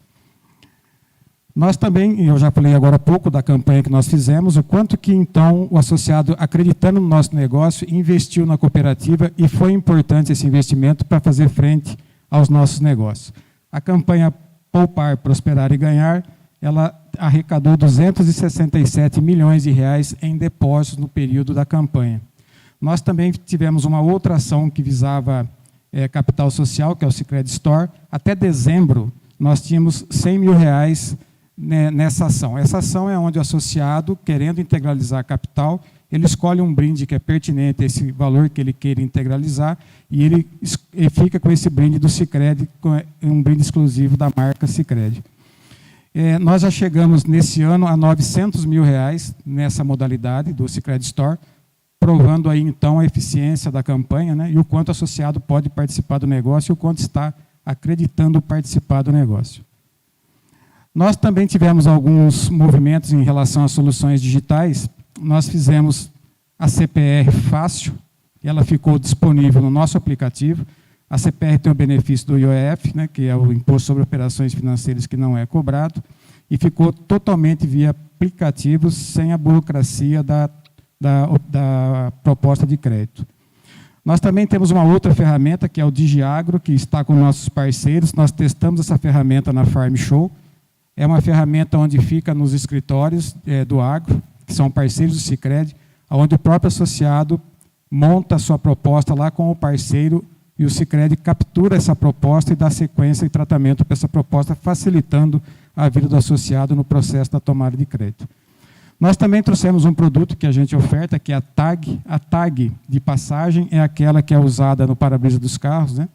Nós também, eu já falei agora há pouco da campanha que nós fizemos, o quanto que, então, o associado, acreditando no nosso negócio, investiu na cooperativa e foi importante esse investimento para fazer frente aos nossos negócios. A campanha Poupar, Prosperar e Ganhar, ela arrecadou 267 milhões de reais em depósitos no período da campanha. Nós também tivemos uma outra ação que visava capital social, que é o Sicredi Store. Até dezembro, nós tínhamos 100 mil reais nessa ação. Essa ação é onde o associado, querendo integralizar capital, ele escolhe um brinde que é pertinente a esse valor que ele queira integralizar e ele fica com esse brinde do Sicredi, um brinde exclusivo da marca Sicredi. Nós já chegamos nesse ano a 900 mil reais nessa modalidade do Sicredi Store, provando aí então a eficiência da campanha, né, e o quanto o associado pode participar do negócio e o quanto está acreditando participar do negócio. Nós também tivemos alguns movimentos em relação às soluções digitais. Nós fizemos a CPR Fácil, e ela ficou disponível no nosso aplicativo. A CPR tem o benefício do IOF, né, que é o Imposto sobre Operações Financeiras que não é cobrado, e ficou totalmente via aplicativo, sem a burocracia da proposta de crédito. Nós também temos uma outra ferramenta, que é o Digiagro, que está com nossos parceiros. Nós testamos essa ferramenta na Farm Show. É uma ferramenta onde fica nos escritórios do agro, que são parceiros do Sicredi, onde o próprio associado monta a sua proposta lá com o parceiro e o Sicredi captura essa proposta e dá sequência e tratamento para essa proposta, facilitando a vida do associado no processo da tomada de crédito. Nós também trouxemos um produto que a gente oferta, que é a tag. A tag de passagem é aquela que é usada no para-brisa dos carros, né?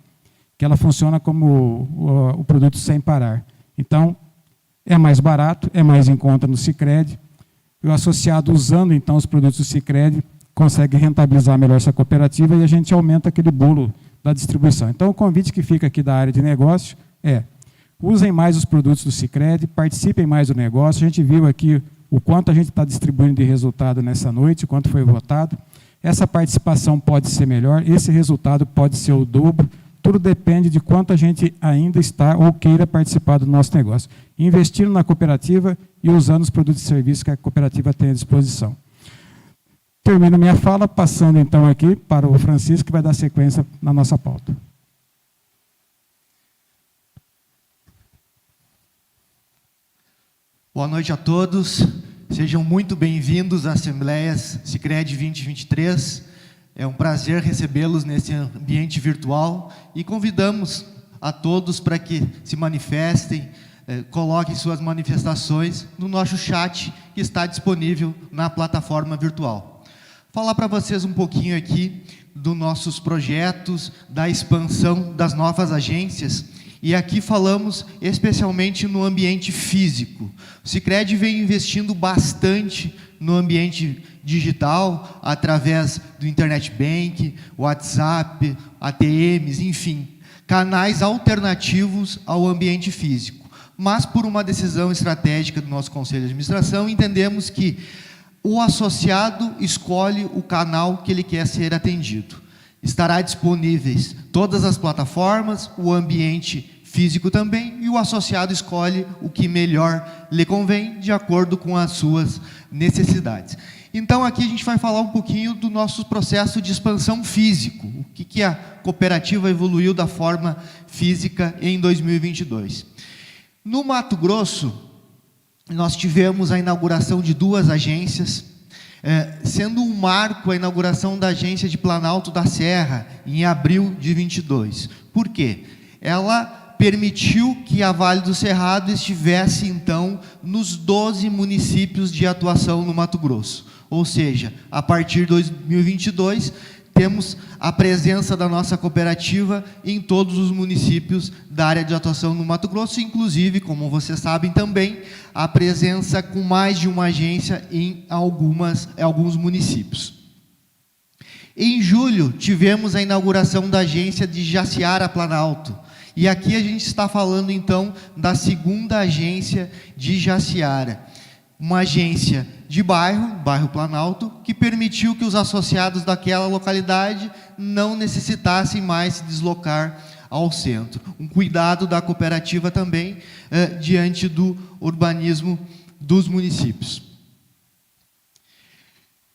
Que ela funciona como o produto sem parar. Então, é mais barato, é mais em conta no Sicredi. E o associado, usando então os produtos do Sicredi, consegue rentabilizar melhor essa cooperativa e a gente aumenta aquele bolo da distribuição. Então, o convite que fica aqui da área de negócio é: usem mais os produtos do Sicredi, participem mais do negócio. A gente viu aqui o quanto a gente está distribuindo de resultado nessa noite, o quanto foi votado. Essa participação pode ser melhor, esse resultado pode ser o dobro. Tudo depende de quanto a gente ainda está ou queira participar do nosso negócio. Investindo na cooperativa e usando os produtos e serviços que a cooperativa tem à disposição. Termino minha fala, passando então aqui para o Francisco, que vai dar sequência na nossa pauta. Boa noite a todos. Sejam muito bem-vindos à Assembleia Sicredi 2023. É um prazer recebê-los nesse ambiente virtual e convidamos a todos para que se manifestem, coloquem suas manifestações no nosso chat que está disponível na plataforma virtual. Falar para vocês um pouquinho aqui dos nossos projetos, da expansão das novas agências. E aqui falamos especialmente no ambiente físico. O Sicredi vem investindo bastante no ambiente digital, através do Internet Bank, WhatsApp, ATMs, enfim, canais alternativos ao ambiente físico. Mas, por uma decisão estratégica do nosso Conselho de Administração, entendemos que o associado escolhe o canal que ele quer ser atendido. Estará disponíveis todas as plataformas, o ambiente físico também, e o associado escolhe o que melhor lhe convém, de acordo com as suas necessidades. Então, aqui a gente vai falar um pouquinho do nosso processo de expansão físico, o que a cooperativa evoluiu da forma física em 2022. No Mato Grosso, nós tivemos a inauguração de 2 agências, sendo um marco a inauguração da agência de Planalto da Serra, em abril de 22. Por quê? Ela permitiu que a Vale do Cerrado estivesse, então, nos 12 municípios de atuação no Mato Grosso. Ou seja, a partir de 2022, temos a presença da nossa cooperativa em todos os municípios da área de atuação no Mato Grosso, inclusive, como vocês sabem também, a presença com mais de uma agência em alguns municípios. Em julho, tivemos a inauguração da agência de Jaciara Planalto. E aqui a gente está falando, então, da 2ª agência de Jaciara. Uma agência de bairro Planalto, que permitiu que os associados daquela localidade não necessitassem mais se deslocar ao centro. Um cuidado da cooperativa também, diante do urbanismo dos municípios.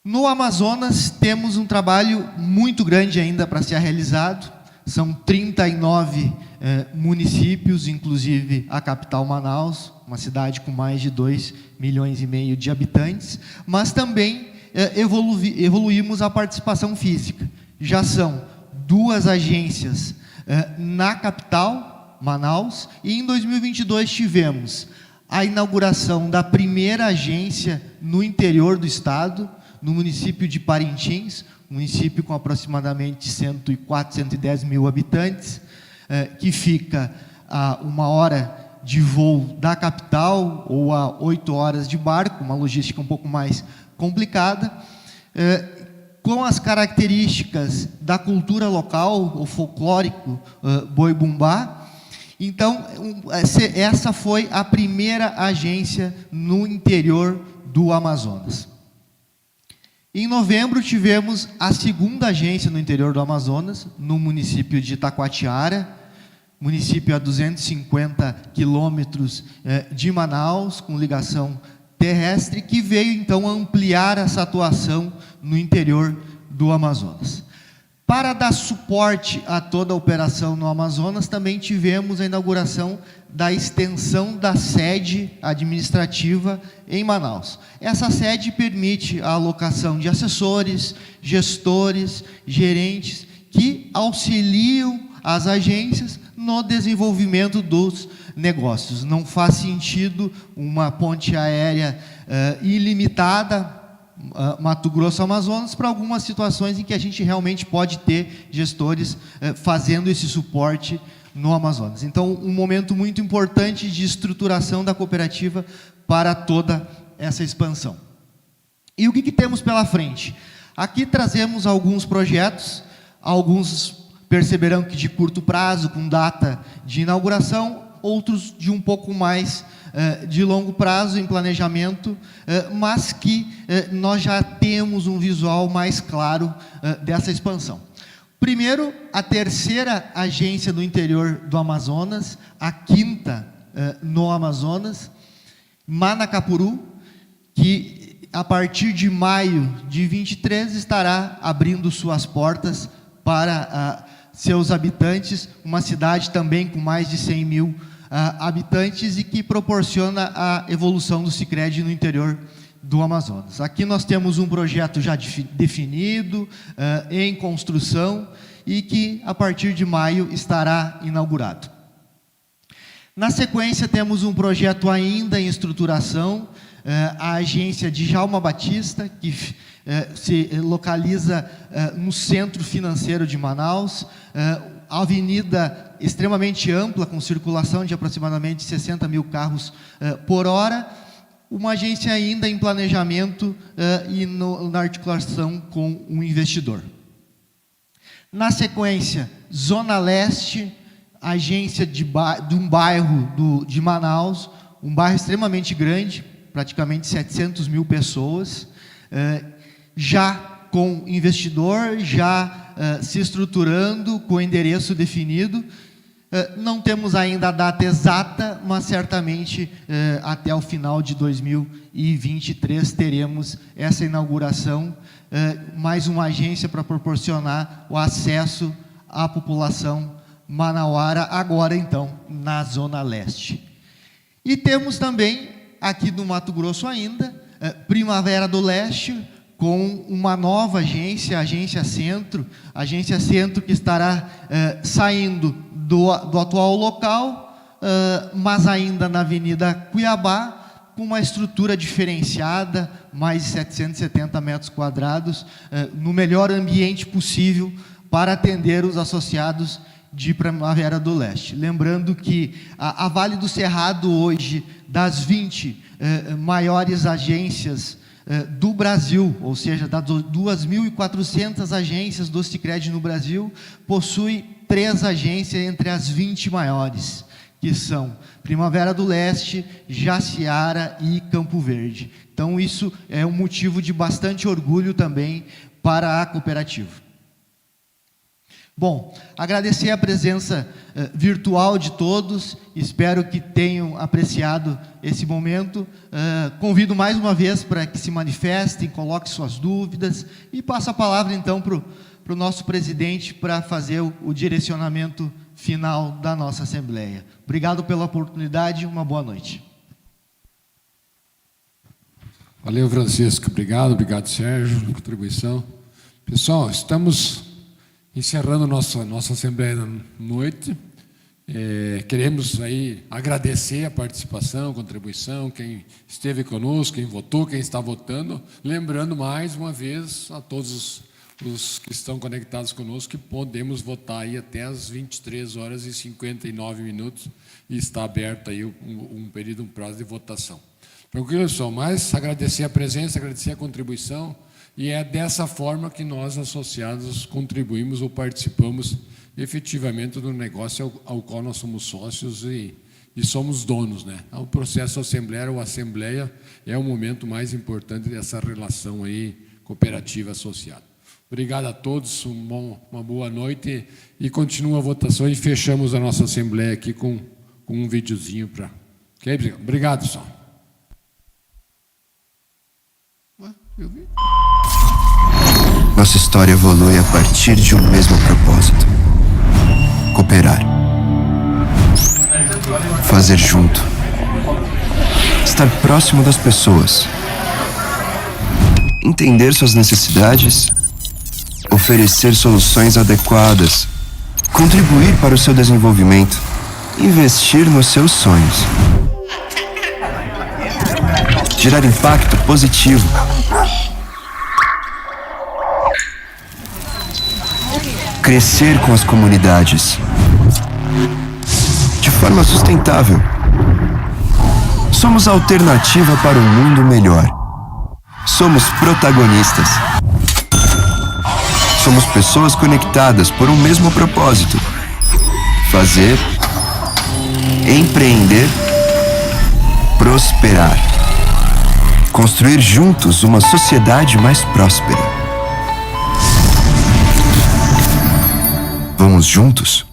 No Amazonas, temos um trabalho muito grande ainda para ser realizado. São 39 municípios, inclusive a capital Manaus, uma cidade com mais de 2,5 milhões de habitantes, mas também evoluímos a participação física. Já são 2 agências na capital, Manaus, e em 2022 tivemos a inauguração da primeira agência no interior do estado, no município de Parintins, município com aproximadamente 104, 110 mil habitantes, que fica a 1 hora de voo da capital ou a 8 horas de barco, uma logística um pouco mais complicada, com as características da cultura local, o folclórico boi-bumbá. Então, essa foi a primeira agência no interior do Amazonas. Em novembro, tivemos a 2ª agência no interior do Amazonas, no município de Itacoatiara, município a 250 quilômetros de Manaus, com ligação terrestre, que veio, então, ampliar essa atuação no interior do Amazonas. Para dar suporte a toda a operação no Amazonas, também tivemos a inauguração da extensão da sede administrativa em Manaus. Essa sede permite a alocação de assessores, gestores, gerentes, que auxiliam as agências no desenvolvimento dos negócios. Não faz sentido uma ponte aérea ilimitada, Mato Grosso, Amazonas, para algumas situações em que a gente realmente pode ter gestores fazendo esse suporte no Amazonas. Então, um momento muito importante de estruturação da cooperativa para toda essa expansão. E o que temos pela frente? Aqui trazemos alguns projetos, alguns perceberão que de curto prazo, com data de inauguração, outros de um pouco mais de longo prazo em planejamento, mas que nós já temos um visual mais claro dessa expansão. Primeiro, a 3ª agência no interior do Amazonas, a 5ª no Amazonas, Manacapuru, que a partir de maio de 23 estará abrindo suas portas para seus habitantes, uma cidade também com mais de 100 mil habitantes e que proporciona a evolução do Sicredi no interior do Amazonas. Aqui nós temos um projeto já definido, em construção, e que a partir de maio estará inaugurado. Na sequência, temos um projeto ainda em estruturação, a agência de Djalma Batista, que se localiza no centro financeiro de Manaus, avenida extremamente ampla, com circulação de aproximadamente 60 mil carros por hora, uma agência ainda em planejamento e na articulação com um investidor. Na sequência, Zona Leste, agência de um bairro de Manaus, um bairro extremamente grande, praticamente 700 mil pessoas, já com investidor, já se estruturando com o endereço definido. Não temos ainda a data exata, mas certamente até o final de 2023 teremos essa inauguração, mais uma agência para proporcionar o acesso à população manauara, agora então na Zona Leste. E temos também, aqui no Mato Grosso ainda, Primavera do Leste, com uma nova agência, a Agência Centro que estará saindo do atual local, mas ainda na Avenida Cuiabá, com uma estrutura diferenciada, mais de 770 metros quadrados, no melhor ambiente possível para atender os associados de Primavera do Leste. Lembrando que a Vale do Cerrado hoje, das 20 maiores agências do Brasil, ou seja, das 2.400 agências do Sicredi no Brasil, possui 3 agências entre as 20 maiores, que são Primavera do Leste, Jaciara e Campo Verde. Então, isso é um motivo de bastante orgulho também para a cooperativa. Bom, agradecer a presença virtual de todos, espero que tenham apreciado esse momento. Convido mais uma vez para que se manifestem, coloquem suas dúvidas e passo a palavra então para o nosso presidente para fazer o direcionamento final da nossa Assembleia. Obrigado pela oportunidade, uma boa noite. Valeu, Francisco. Obrigado, Sérgio, pela contribuição. Pessoal, estamos encerrando nossa Assembleia da noite. Queremos aí agradecer a participação, a contribuição, quem esteve conosco, quem votou, quem está votando. Lembrando mais uma vez a todos os que estão conectados conosco que podemos votar aí até as 23h59 e está aberto aí um prazo de votação. Tranquilo, pessoal? Mas agradecer a presença, agradecer a contribuição. E é dessa forma que nós, associados, contribuímos ou participamos efetivamente do negócio ao qual nós somos sócios e somos donos, né? O processo assembleia ou assembleia é o momento mais importante dessa relação aí cooperativa associada. Obrigado a todos, uma boa noite e continua a votação e fechamos a nossa assembleia aqui com um videozinho para... Okay? Obrigado, pessoal. Eu vi. Nossa história evolui a partir de um mesmo propósito: cooperar, fazer junto, estar próximo das pessoas, entender suas necessidades, oferecer soluções adequadas, contribuir para o seu desenvolvimento, investir nos seus sonhos, gerar impacto positivo, crescer com as comunidades de forma sustentável. Somos a alternativa para um mundo melhor. Somos protagonistas. Somos pessoas conectadas por um mesmo propósito: fazer, empreender, prosperar. Construir juntos uma sociedade mais próspera. Vamos juntos?